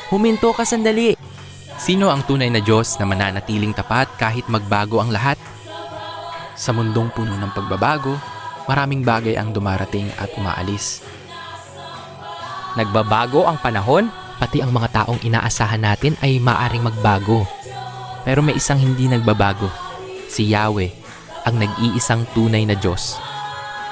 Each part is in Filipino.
Huminto ka sandali. Sino ang tunay na Diyos na mananatiling tapat kahit magbago ang lahat? Sa mundong puno ng pagbabago, maraming bagay ang dumarating at umaalis. Nagbabago ang panahon, pati ang mga taong inaasahan natin ay maaring magbago. Pero may isang hindi nagbabago, si Yahweh, ang nag-iisang tunay na Diyos.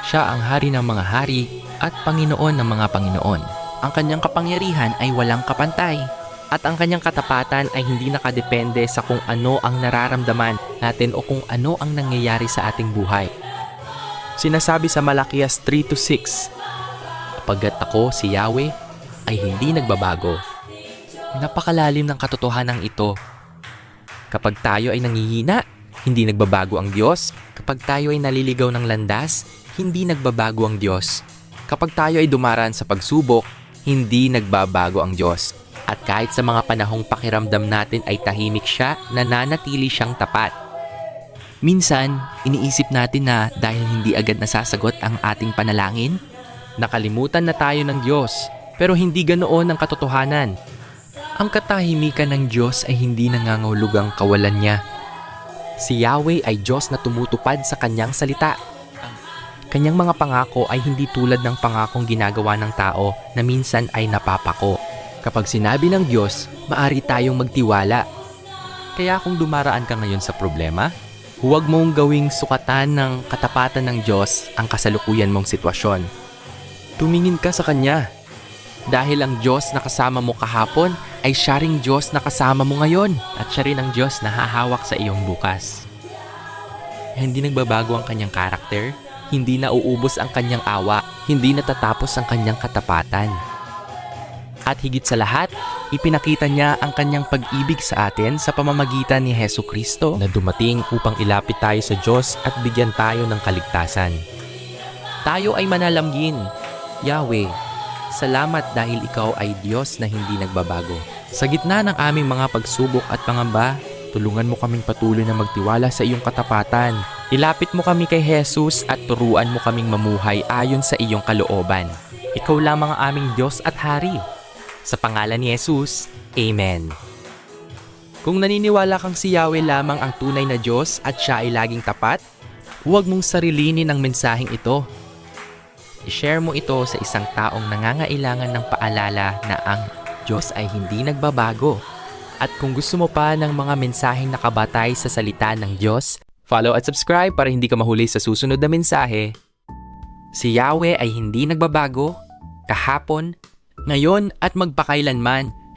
Siya ang hari ng mga hari at Panginoon ng mga Panginoon. Ang kanyang kapangyarihan ay walang kapantay. At ang kanyang katapatan ay hindi nakadepende sa kung ano ang nararamdaman natin o kung ano ang nangyayari sa ating buhay. Sinasabi sa Malakias 3-6, "Kapagkat ako, si Yahweh, ay hindi nagbabago." Napakalalim ng katotohanan ito. Kapag tayo ay nanghihina, hindi nagbabago ang Diyos. Kapag tayo ay naliligaw ng landas, hindi nagbabago ang Diyos. Kapag tayo ay dumaraan sa pagsubok, hindi nagbabago ang Diyos. At kahit sa mga panahong pakiramdam natin ay tahimik siya, nananatili siyang tapat. Minsan, iniisip natin na dahil hindi agad nasasagot ang ating panalangin, nakalimutan na tayo ng Diyos, pero hindi ganoon ang katotohanan. Ang katahimikan ng Diyos ay hindi nangangahulugang kawalan niya. Si Yahweh ay Diyos na tumutupad sa kanyang salita. Kanyang mga pangako ay hindi tulad ng pangakong ginagawa ng tao na minsan ay napapako. Kapag sinabi ng Diyos, maari tayong magtiwala. Kaya kung dumaraan ka ngayon sa problema, huwag mong gawing sukatan ng katapatan ng Diyos ang kasalukuyan mong sitwasyon. Tumingin ka sa Kanya. Dahil ang Diyos na kasama mo kahapon ay siya ring Diyos na kasama mo ngayon at siya rin ang Diyos na hahawak sa iyong bukas. Hindi nagbabago ang Kanyang karakter, hindi nauubos ang Kanyang awa, hindi natatapos ang Kanyang katapatan. At higit sa lahat, ipinakita niya ang kanyang pag-ibig sa atin sa pamamagitan ni Hesukristo na dumating upang ilapit tayo sa Diyos at bigyan tayo ng kaligtasan. Tayo ay manalamgin, Yahweh, salamat dahil ikaw ay Diyos na hindi nagbabago. Sa gitna ng aming mga pagsubok at pangamba, tulungan mo kaming patuloy na magtiwala sa iyong katapatan. Ilapit mo kami kay Jesus at turuan mo kaming mamuhay ayon sa iyong kalooban. Ikaw lamang ang aming Diyos at Hari. Sa pangalan ni Jesus, Amen. Kung naniniwala kang si Yahweh lamang ang tunay na Diyos at siya ay laging tapat, huwag mong sarilinin ang mensaheng ito. I-share mo ito sa isang taong nangangailangan ng paalala na ang Diyos ay hindi nagbabago. At kung gusto mo pa ng mga mensaheng nakabatay sa salita ng Diyos, follow at subscribe para hindi ka mahuli sa susunod na mensahe. Si Yahweh ay hindi nagbabago, kahapon, ngayon at magpakailanman.